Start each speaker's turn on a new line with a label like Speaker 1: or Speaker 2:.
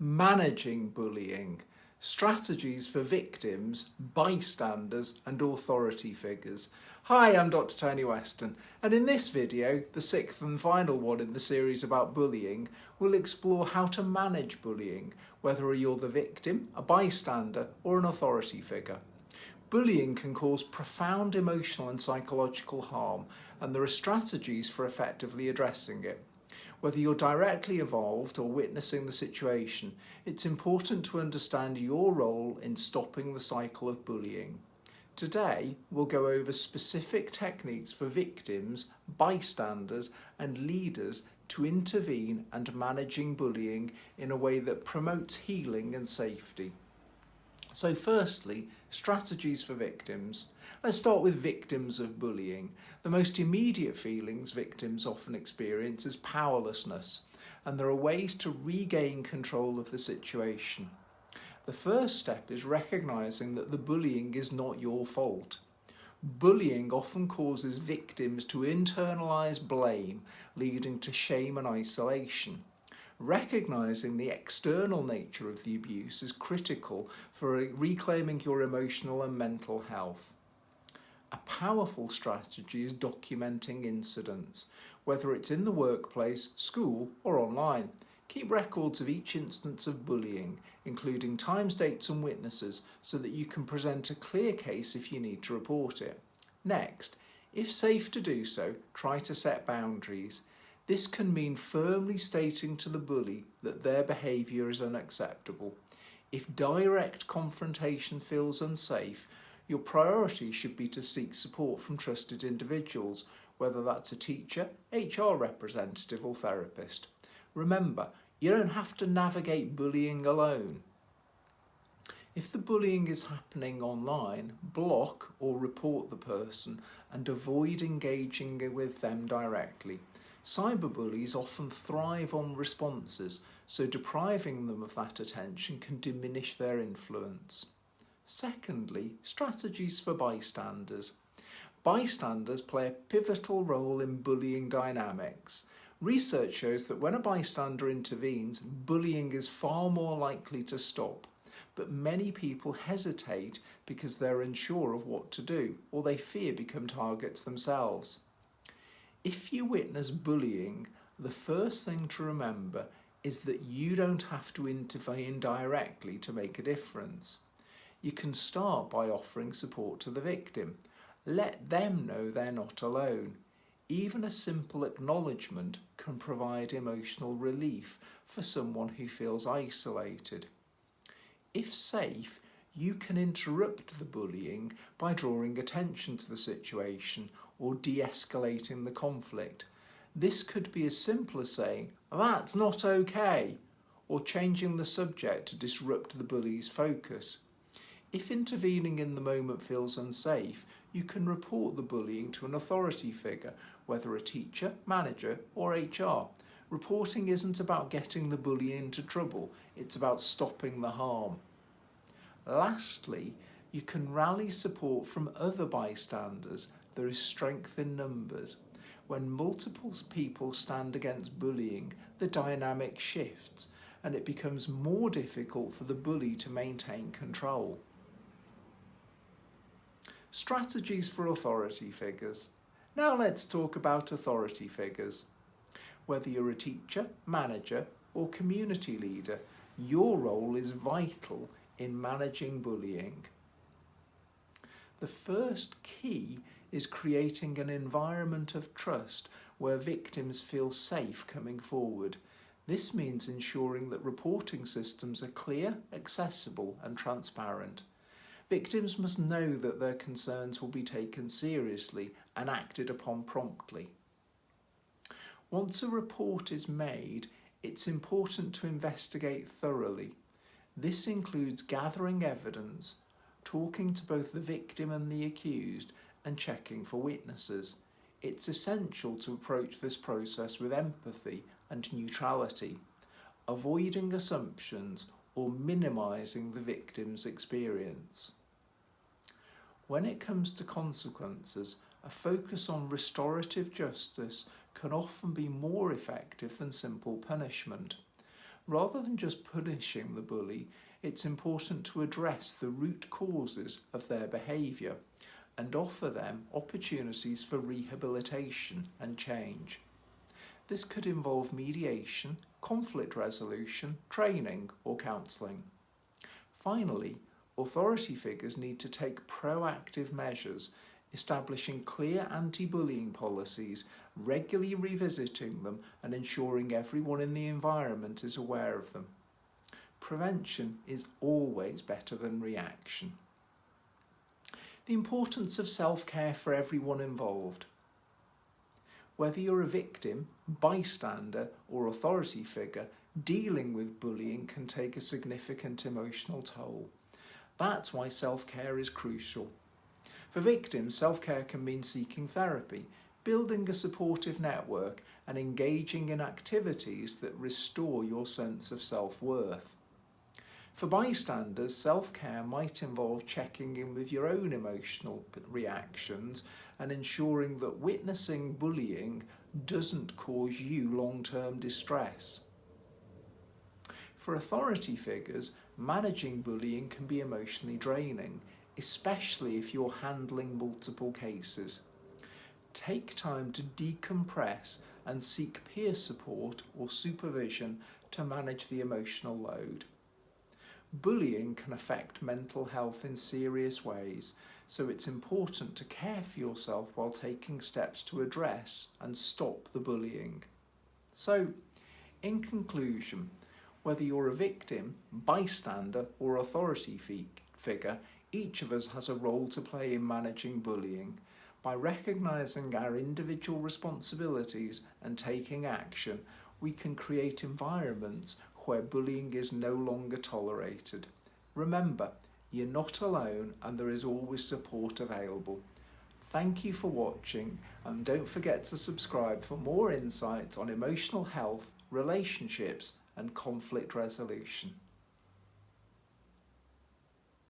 Speaker 1: managing bullying, strategies for victims, bystanders and authority figures. Hi, I'm Dr. Tony Weston, and in this video, the sixth and final one in the series about bullying, we'll explore how to manage bullying, whether you're the victim, a bystander or an authority figure. Bullying can cause profound emotional and psychological harm, and there are strategies for effectively addressing it. Whether you're directly involved or witnessing the situation, it's important to understand your role in stopping the cycle of bullying. Today, we'll go over specific techniques for victims, bystanders, and leaders to intervene and managing bullying in a way that promotes healing and safety. So firstly, strategies for victims. Let's start with victims of bullying. The most immediate feelings victims often experience is powerlessness, and there are ways to regain control of the situation. The first step is recognising that the bullying is not your fault. Bullying often causes victims to internalise blame, leading to shame and isolation. Recognising the external nature of the abuse is critical for reclaiming your emotional and mental health. A powerful strategy is documenting incidents, whether it's in the workplace, school or online. Keep records of each instance of bullying, including times, dates and witnesses, so that you can present a clear case if you need to report it. Next, if safe to do so, try to set boundaries. This can mean firmly stating to the bully that their behaviour is unacceptable. If direct confrontation feels unsafe, your priority should be to seek support from trusted individuals, whether that's a teacher, HR representative or therapist. Remember, you don't have to navigate bullying alone. If the bullying is happening online, block or report the person and avoid engaging with them directly. Cyberbullies often thrive on responses, so depriving them of that attention can diminish their influence. Secondly, strategies for bystanders. Bystanders play a pivotal role in bullying dynamics. Research shows that when a bystander intervenes, bullying is far more likely to stop. But many people hesitate because they're unsure of what to do, or they fear become targets themselves. If you witness bullying, the first thing to remember is that you don't have to intervene directly to make a difference. You can start by offering support to the victim. Let them know they're not alone. Even a simple acknowledgement can provide emotional relief for someone who feels isolated. If safe, you can interrupt the bullying by drawing attention to the situation or de-escalating the conflict. This could be as simple as saying, "That's not okay," or changing the subject to disrupt the bully's focus. If intervening in the moment feels unsafe, you can report the bullying to an authority figure, whether a teacher, manager or HR. Reporting isn't about getting the bully into trouble, it's about stopping the harm. Lastly, you can rally support from other bystanders. There is strength in numbers. When multiple people stand against bullying, the dynamic shifts and it becomes more difficult for the bully to maintain control. Strategies for authority figures. Now let's talk about authority figures. Whether you're a teacher, manager or community leader, your role is vital in managing bullying. The first key is creating an environment of trust where victims feel safe coming forward. This means ensuring that reporting systems are clear, accessible and transparent. Victims must know that their concerns will be taken seriously and acted upon promptly. Once a report is made, it's important to investigate thoroughly. This includes gathering evidence, talking to both the victim and the accused, and checking for witnesses. It's essential to approach this process with empathy and neutrality, avoiding assumptions or minimising the victim's experience. When it comes to consequences, a focus on restorative justice can often be more effective than simple punishment. Rather than just punishing the bully, it's important to address the root causes of their behaviour and offer them opportunities for rehabilitation and change. This could involve mediation, conflict resolution, training or counselling. Finally, authority figures need to take proactive measures, establishing clear anti-bullying policies, regularly revisiting them and ensuring everyone in the environment is aware of them. Prevention is always better than reaction. The importance of self-care for everyone involved. Whether you're a victim, bystander or authority figure, dealing with bullying can take a significant emotional toll. That's why self-care is crucial. For victims, self-care can mean seeking therapy, building a supportive network and engaging in activities that restore your sense of self-worth. For bystanders, self-care might involve checking in with your own emotional reactions and ensuring that witnessing bullying doesn't cause you long-term distress. For authority figures, managing bullying can be emotionally draining, especially if you're handling multiple cases. Take time to decompress and seek peer support or supervision to manage the emotional load. Bullying can affect mental health in serious ways, so it's important to care for yourself while taking steps to address and stop the bullying. So, in conclusion, whether you're a victim, bystander or authority figure, each of us has a role to play in managing bullying. By recognising our individual responsibilities and taking action, we can create environments where bullying is no longer tolerated. Remember, you're not alone and there is always support available. Thank you for watching and don't forget to subscribe for more insights on emotional health, relationships and conflict resolution.